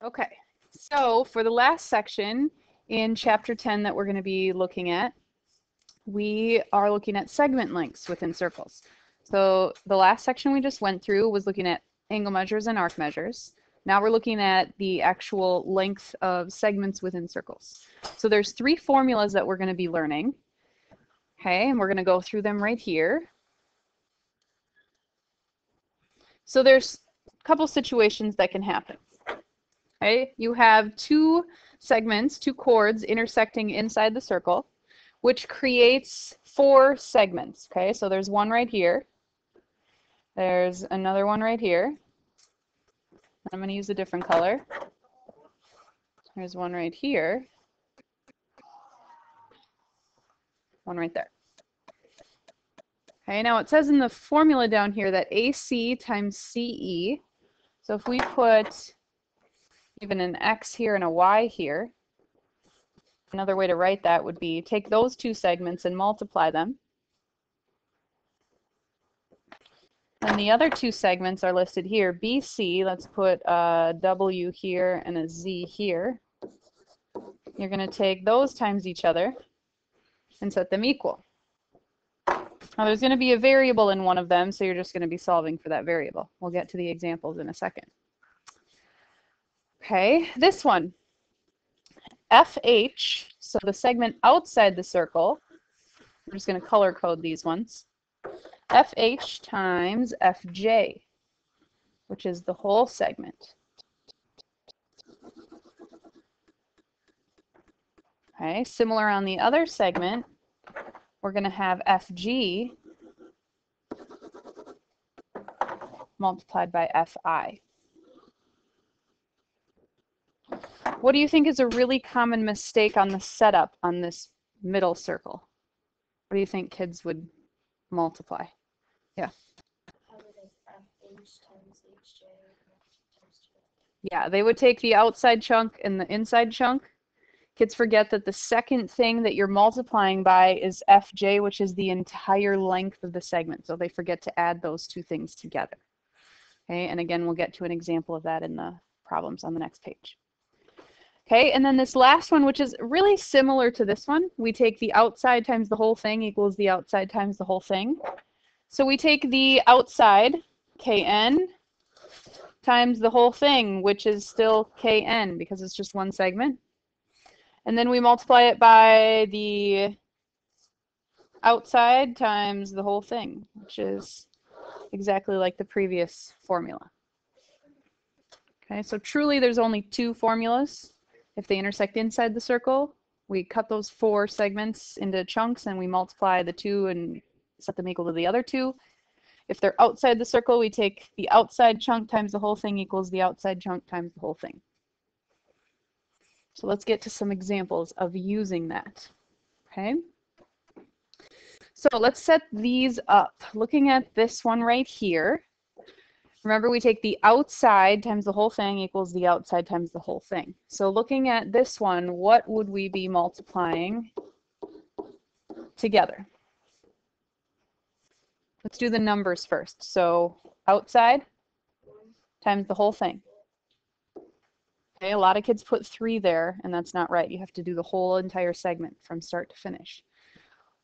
Okay, so for the last section in chapter 10 that we're going to be looking at, we are looking at segment lengths within circles. So the last section we just went through was looking at angle measures and arc measures. Now we're looking at the actual length of segments within circles. So there's 3 formulas that we're going to be learning. Okay, and we're going to go through them right here. So there's a couple situations that can happen. Okay, you have 2 segments, 2 chords intersecting inside the circle, which creates 4 segments. Okay, so there's one right here. There's another one right here. I'm going to use a different color. There's one right here. One right there. Okay, now it says in the formula down here that AC times CE. So if we put even an X here and a Y here, another way to write that would be take those 2 segments and multiply them. And the other 2 segments are listed here. BC, let's put a W here and a Z here. You're going to take those times each other and set them equal. Now there's going to be a variable in one of them, so you're just going to be solving for that variable. We'll get to the examples in a second. Okay, this one, FH, so the segment outside the circle, I'm just going to color code these ones, FH times FJ, which is the whole segment. Okay, similar on the other segment, we're going to have FG multiplied by FI. What do you think is a really common mistake on the setup on this middle circle? What do you think kids would multiply? Yeah. Yeah, they would take the outside chunk and the inside chunk. Kids forget that the second thing that you're multiplying by is FJ, which is the entire length of the segment. So they forget to add those 2 things together. Okay, and again, we'll get to an example of that in the problems on the next page. Okay, and then this last one, which is really similar to this one, we take the outside times the whole thing equals the outside times the whole thing. So we take the outside, KN, times the whole thing, which is still KN because it's just one segment. And then we multiply it by the outside times the whole thing, which is exactly like the previous formula. Okay, so truly there's only 2 formulas. If they intersect inside the circle, we cut those 4 segments into chunks and we multiply the 2 and set them equal to the other 2. If they're outside the circle, we take the outside chunk times the whole thing equals the outside chunk times the whole thing. So let's get to some examples of using that. Okay. So let's set these up. Looking at this one right here, remember we take the outside times the whole thing equals the outside times the whole thing. So looking at this one, what would we be multiplying together? Let's do the numbers first. So outside times the whole thing. Okay, a lot of kids put 3 there, and that's not right. You have to do the whole entire segment from start to finish.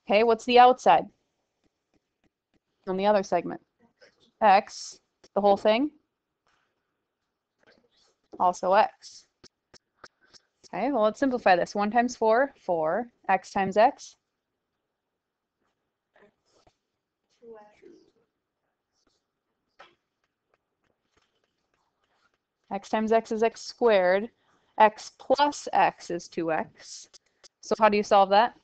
Okay, what's the outside on the other segment? X, the whole thing, also X. Okay, well, let's simplify this. 1 times 4, 4. X times X? 2X. X times X is X squared. X plus X is 2X. So how do you solve that?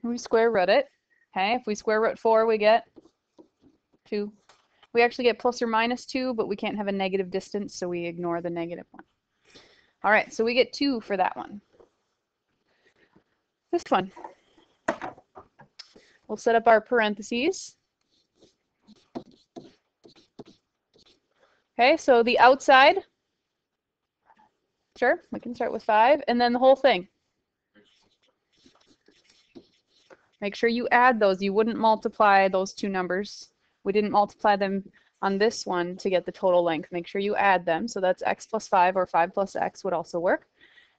We square root it. Okay, if we square root 4, we get 2. We actually get plus or minus 2, but we can't have a negative distance, so we ignore the negative one. All right, so we get 2 for that one. This one. We'll set up our parentheses. Okay, so the outside, sure, we can start with 5, and then the whole thing. Make sure you add those. You wouldn't multiply those 2 numbers. We didn't multiply them on this one to get the total length. Make sure you add them. So that's x plus 5 or 5 plus x would also work.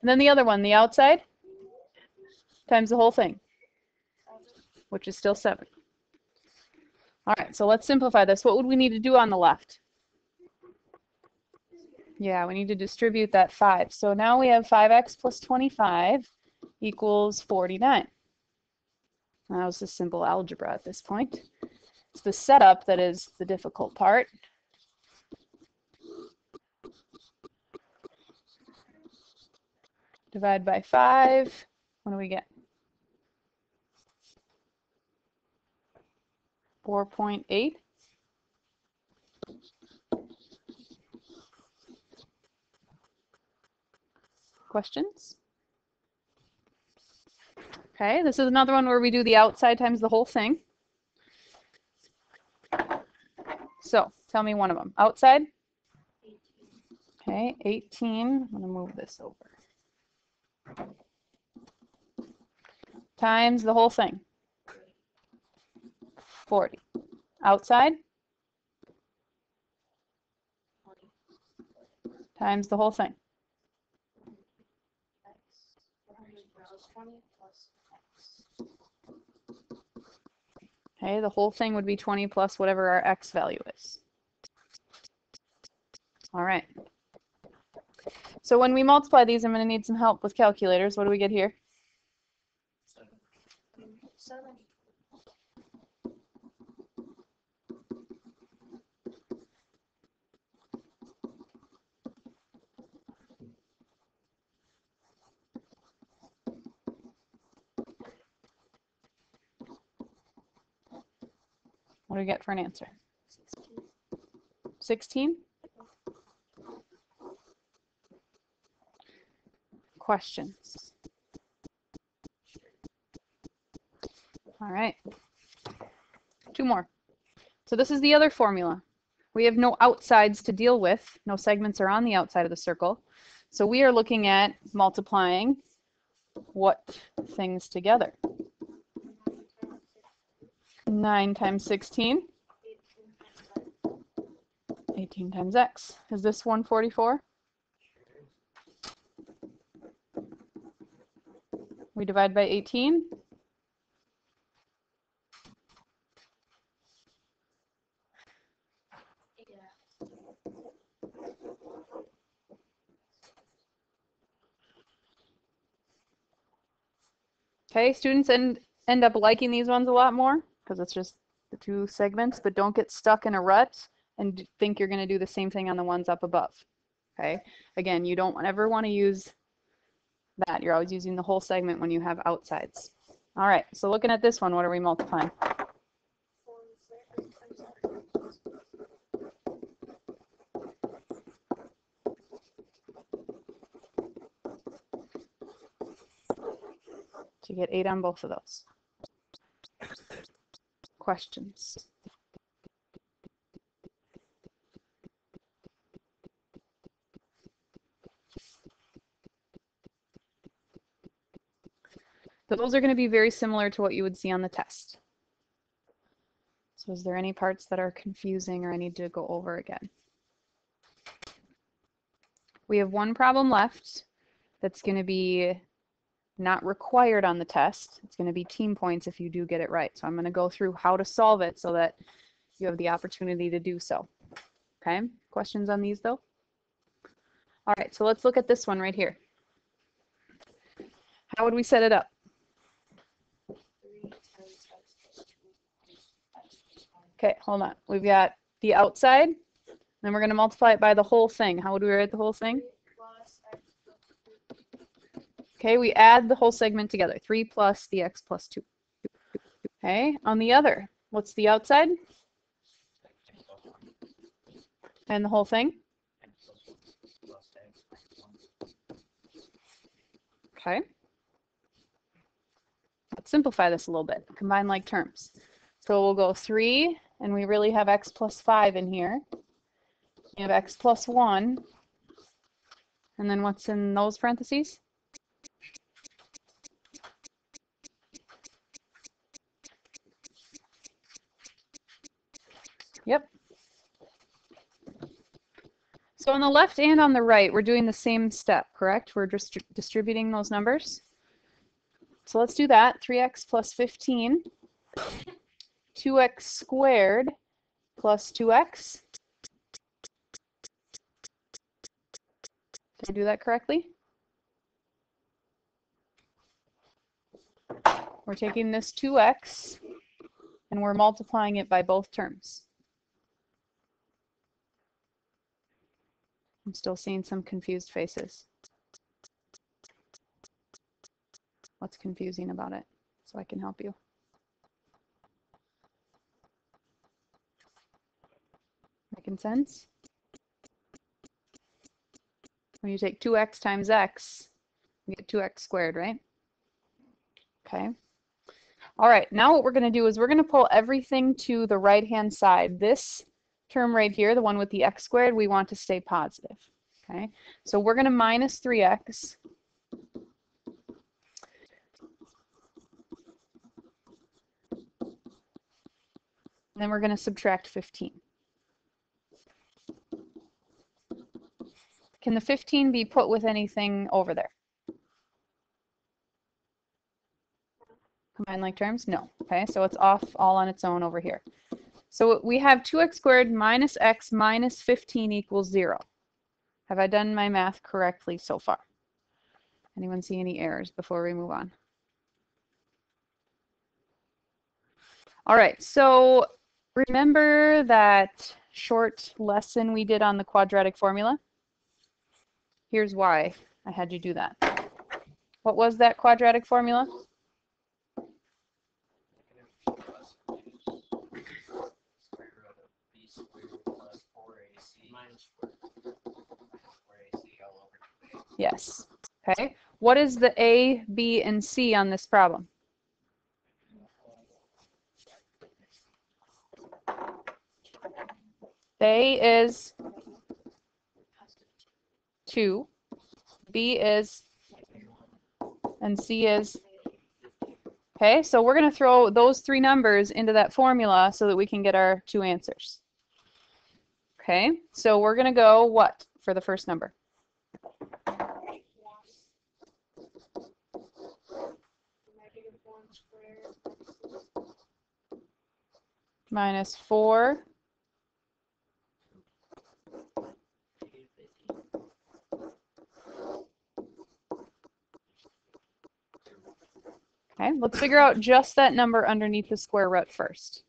And then the other one, the outside, times the whole thing, which is still 7. All right, so let's simplify this. What would we need to do on the left? Yeah, we need to distribute that 5. So now we have 5x plus 25 equals 49. That was just simple algebra at this point. It's the setup that is the difficult part. Divide by 5. What do we get? 4.8. Questions? Okay, this is another one where we do the outside times the whole thing. So tell me one of them. Outside? 18. Okay, 18. I'm going to move this over. Times the whole thing. 40. Outside? 20. Times the whole thing. X. 20 plus x. Okay, the whole thing would be 20 plus whatever our x value is. All right. So when we multiply these, I'm going to need some help with calculators. What do we get here? 7. What do we get for an answer? 16. 16? Questions? All right. 2 more. So this is the other formula. We have no outsides to deal with. No segments are on the outside of the circle. So we are looking at multiplying what things together? 9 times 16? 18 times x. Is this 144? We divide by 18. Yeah. Okay, students end up liking these ones a lot more because it's just the 2 segments, but don't get stuck in a rut and think you're going to do the same thing on the ones up above. Okay, again, you don't ever want to use that. You're always using the whole segment when you have outsides. All right, so looking at this one, what are we multiplying? 4 times x. So you get 8 on both of those. Questions? Those are going to be very similar to what you would see on the test. So is there any parts that are confusing or I need to go over again? We have one problem left that's going to be not required on the test. It's going to be team points if you do get it right. So I'm going to go through how to solve it so that you have the opportunity to do so. Okay, questions on these though? All right, so let's look at this one right here. How would we set it up? 3 times x plus 2. Okay, hold on. We've got the outside, then we're going to multiply it by the whole thing. How would we write the whole thing? 3 plus x plus 2. Okay, we add the whole segment together. 3 plus the x plus 2. Okay, on the other, what's the outside? And the whole thing? Okay. Let's simplify this a little bit. Combine like terms. So we'll go 3, and we really have x plus 5 in here. You have x plus 1. And then what's in those parentheses? Yep. So on the left and on the right, we're doing the same step, correct? We're just distributing those numbers. So let's do that. 3x plus 15, 2x squared plus 2x. Did I do that correctly? We're taking this 2x and we're multiplying it by both terms. I'm still seeing some confused faces. What's confusing about it? So I can help you. Making sense? When you take 2x times x, you get 2x squared, right? Okay. All right, now what we're going to do is we're going to pull everything to the right-hand side. This term right here, the one with the x squared, we want to stay positive. Okay, so we're going to minus 3x. And then we're going to subtract 15. Can the 15 be put with anything over there? Combined like terms? No. Okay, so it's off all on its own over here. So we have 2x squared minus x minus 15 equals 0. Have I done my math correctly so far? Anyone see any errors before we move on? All right, so remember that short lesson we did on the quadratic formula? Here's why I had you do that. What was that quadratic formula? Yes. Okay. What is the A, B, and C on this problem? A is 2, B is, and C is. Okay, so we're going to throw those three numbers into that formula so that we can get our two answers. Okay, so we're going to go what for the first number? Minus 4. Okay, let's figure out just that number underneath the square root first.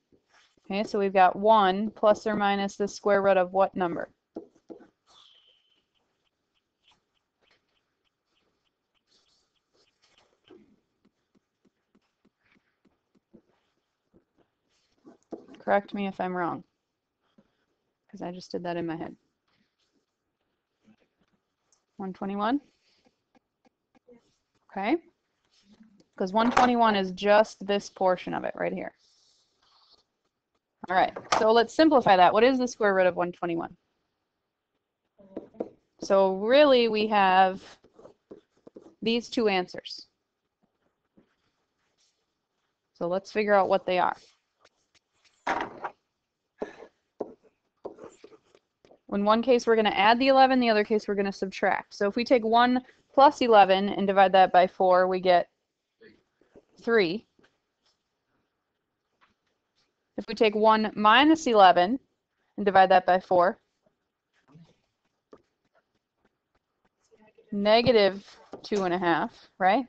Okay, so we've got 1 plus or minus the square root of what number? Correct me if I'm wrong, because I just did that in my head. 121? Okay, because 121 is just this portion of it right here. All right, so let's simplify that. What is the square root of 121? So really we have these two answers. So let's figure out what they are. In one case we're going to add the 11, the other case we're going to subtract. So if we take 1 plus 11 and divide that by 4, we get 3. If we take 1 minus 11 and divide that by 4, negative 2.5, right?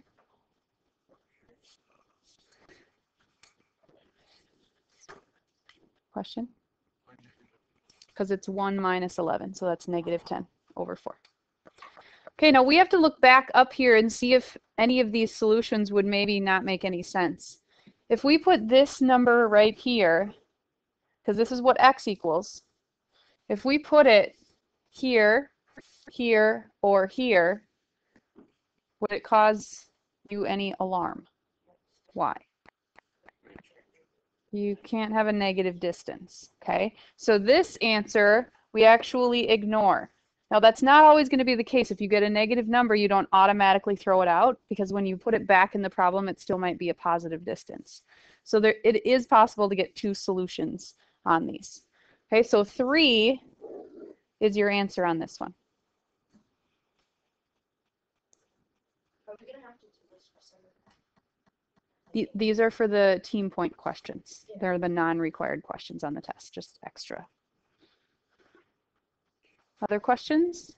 Question? Because it's 1 minus 11, so that's negative 10 over 4. Okay, now we have to look back up here and see if any of these solutions would maybe not make any sense. If we put this number right here, because this is what x equals, if we put it here, here, or here, would it cause you any alarm? Why? You can't have a negative distance, okay? So this answer we actually ignore. Now that's not always going to be the case. If you get a negative number, you don't automatically throw it out, because when you put it back in the problem, it still might be a positive distance. So it is possible to get two solutions on these. Okay, so 3 is your answer on this one? Are we gonna have to do this for some of that? These are for the team point questions. Yeah. They're the non-required questions on the test, just extra. Other questions?